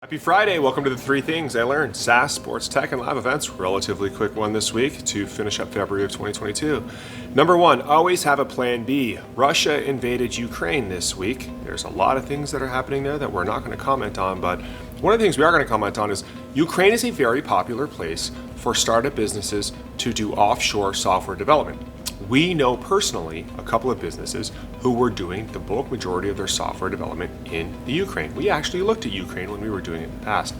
Happy Friday. Welcome to the 3 Things I Learned. Saas, sports, tech, and live events. Relatively quick one this week to finish up February of 2022. Number 1, always have a plan B. Russia invaded Ukraine this week. There's a lot of things that are happening there that we're not going to comment on, but one of the things we are going to comment on is Ukraine is a very popular place for startup businesses to do offshore software development. We know personally a couple of businesses who were doing the bulk majority of their software development in the Ukraine. We actually looked at Ukraine when we were doing it in the past.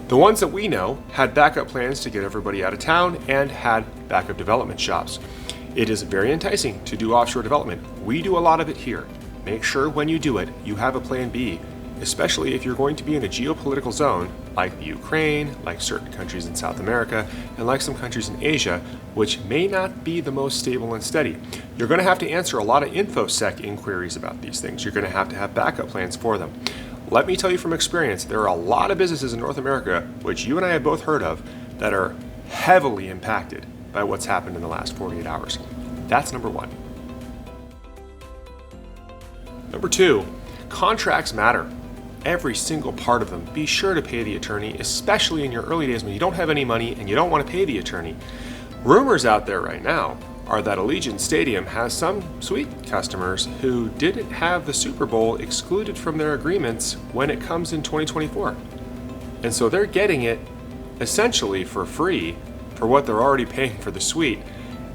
The ones that we know had backup plans to get everybody out of town and had backup development shops. It is very enticing to do offshore development. We do a lot of it here. Make sure when you do it, you have a plan B, especially if you're going to be in a geopolitical zone like the Ukraine, like certain countries in South America, and like some countries in Asia, which may not be the most stable and steady. You're going to have to answer a lot of InfoSec inquiries about these things. You're going to have backup plans for them. Let me tell you from experience, there are a lot of businesses in North America, which you and I have both heard of, that are heavily impacted by what's happened in the last 48 hours. That's number 1. Number 2, contracts matter. Every single part of them. Be sure to pay the attorney, especially in your early days when you don't have any money and you don't want to pay the attorney. Rumors out there right now are that Allegiant Stadium has some sweet customers who didn't have the Super Bowl excluded from their agreements when it comes in 2024. And so they're getting it essentially for free for what they're already paying for the suite.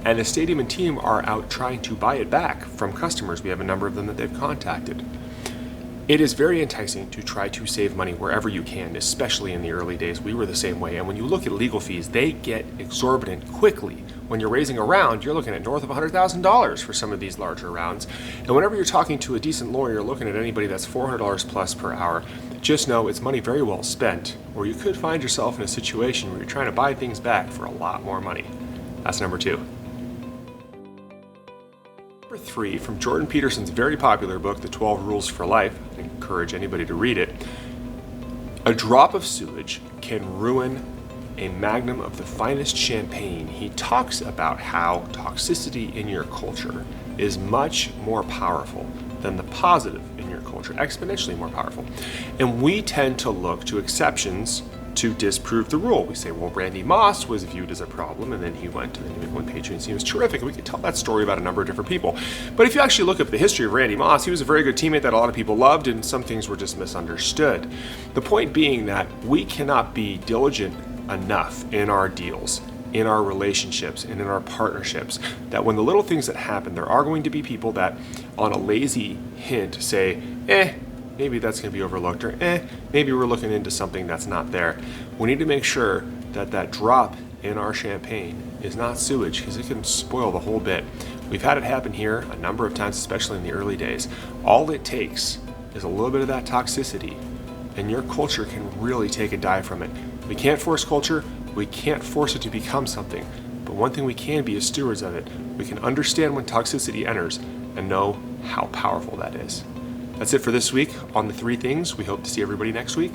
And the stadium and team are out trying to buy it back from customers. We have a number of them that they've contacted. It is very enticing to try to save money wherever you can, especially in the early days. We were the same way. And when you look at legal fees, they get exorbitant quickly. When you're raising a round, you're looking at north of $100,000 for some of these larger rounds. And whenever you're talking to a decent lawyer, you're looking at anybody that's $400 plus per hour. Just know it's money very well spent, or you could find yourself in a situation where you're trying to buy things back for a lot more money. That's number 2. Number 3, from Jordan Peterson's very popular book, The 12 Rules for Life. I encourage anybody to read it. A drop of sewage can ruin a magnum of the finest champagne. He talks about how toxicity in your culture is much more powerful than the positive in your culture, exponentially more powerful. And we tend to look to exceptions to disprove the rule. We say, well, Randy Moss was viewed as a problem, and then he went to the New England Patriots. He was terrific. We could tell that story about a number of different people. But if you actually look at the history of Randy Moss, he was a very good teammate that a lot of people loved, and some things were just misunderstood. The point being that we cannot be diligent enough in our deals, in our relationships, and in our partnerships, that when the little things that happen, there are going to be people that, on a lazy hint, say, maybe that's going to be overlooked, or maybe we're looking into something that's not there. We need to make sure that that drop in our champagne is not sewage, because it can spoil the whole bit. We've had it happen here a number of times, especially in the early days. All it takes is a little bit of that toxicity, and your culture can really take a dive from it. We can't force culture, we can't force it to become something, but one thing we can be is stewards of it. We can understand when toxicity enters and know how powerful that is. That's it for this week on the 3 Things. We hope to see everybody next week.